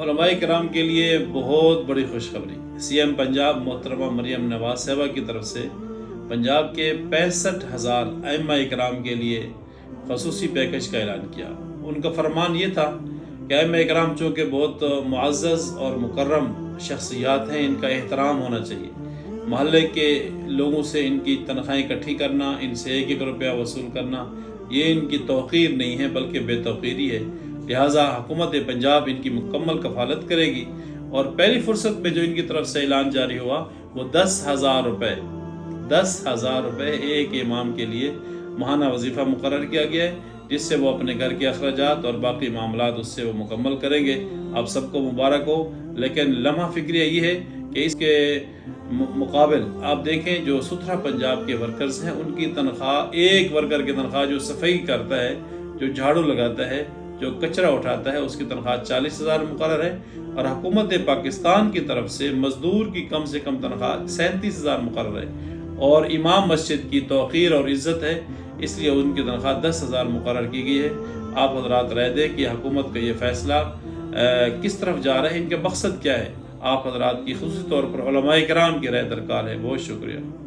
علماء کرام کے لیے بہت بڑی خوشخبری۔ سی ایم پنجاب محترمہ مریم نواز صاحبہ کی طرف سے پنجاب کے 65,000 ائمہ کرام کے لیے خصوصی پیکج کا اعلان کیا۔ ان کا فرمان یہ تھا کہ ائمہ کرام چونکہ بہت معزز اور مکرم شخصیات ہیں، ان کا احترام ہونا چاہیے۔ محلے کے لوگوں سے ان کی تنخواہیں اکٹھی کرنا، ان سے 1-1 روپیہ وصول کرنا، یہ ان کی توقیر نہیں ہے بلکہ بے توقیری ہے۔ لہٰذا حکومت پنجاب ان کی مکمل کفالت کرے گی، اور پہلی فرصت میں جو ان کی طرف سے اعلان جاری ہوا وہ 10,000 روپے 10,000 روپے ایک امام کے لیے ماہانہ وظیفہ مقرر کیا گیا ہے، جس سے وہ اپنے گھر کے اخراجات اور باقی معاملات اس سے وہ مکمل کریں گے۔ آپ سب کو مبارک ہو، لیکن لمحہ فکریہ یہ ہے کہ اس کے مقابل آپ دیکھیں جو ستھرا پنجاب کے ورکرز ہیں، ان کی تنخواہ، ایک ورکر کی تنخواہ جو صفائی کرتا ہے، جو جھاڑو لگاتا ہے، جو کچرا اٹھاتا ہے، اس کی تنخواہ 40,000 مقرر ہے، اور حکومت پاکستان کی طرف سے مزدور کی کم سے کم تنخواہ 37,000 مقرر ہے، اور امام مسجد کی توقیر اور عزت ہے، اس لیے ان کی تنخواہ 10,000 مقرر کی گئی ہے۔ آپ حضرات رائے دیں کہ حکومت کا یہ فیصلہ کس طرف جا رہا ہے، ان کا مقصد کیا ہے۔ آپ حضرات کی خصوصی طور پر علماء کرام کی رائے درکار ہے۔ بہت شکریہ۔